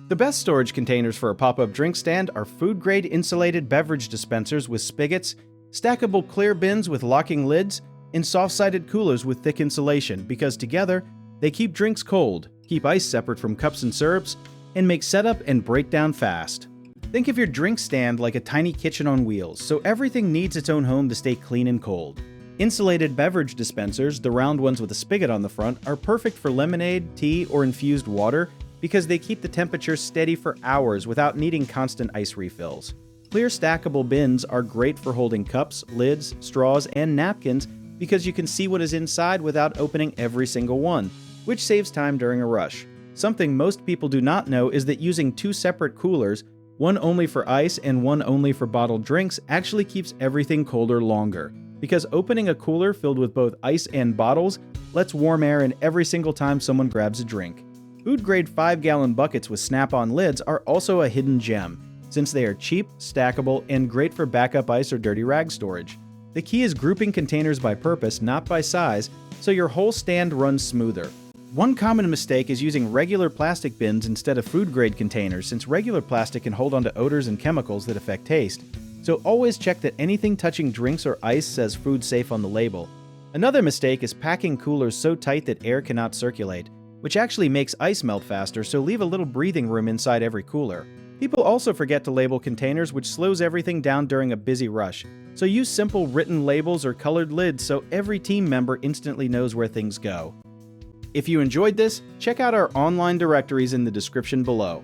The best storage containers for a pop-up drink stand are food-grade insulated beverage dispensers with spigots, stackable clear bins with locking lids, and soft-sided coolers with thick insulation because together, they keep drinks cold, keep ice separate from cups and syrups, and make setup and breakdown fast. Think of your drink stand like a tiny kitchen on wheels, so everything needs its own home to stay clean and cold. Insulated beverage dispensers, the round ones with a spigot on the front, are perfect for lemonade, tea, or infused water because they keep the temperature steady for hours without needing constant ice refills. Clear stackable bins are great for holding cups, lids, straws, and napkins because you can see what is inside without opening every single one, which saves time during a rush. Something most people do not know is that using two separate coolers, one only for ice and one only for bottled drinks, actually keeps everything colder longer, because opening a cooler filled with both ice and bottles lets warm air in every single time someone grabs a drink. Food-grade 5-gallon buckets with snap-on lids are also a hidden gem, since they are cheap, stackable, and great for backup ice or dirty rag storage. The key is grouping containers by purpose, not by size, so your whole stand runs smoother. One common mistake is using regular plastic bins instead of food-grade containers, since regular plastic can hold onto odors and chemicals that affect taste. So always check that anything touching drinks or ice says food safe on the label. Another mistake is packing coolers so tight that air cannot circulate, which actually makes ice melt faster, so leave a little breathing room inside every cooler. People also forget to label containers, which slows everything down during a busy rush. So use simple written labels or colored lids so every team member instantly knows where things go. If you enjoyed this, check out our online directories in the description below.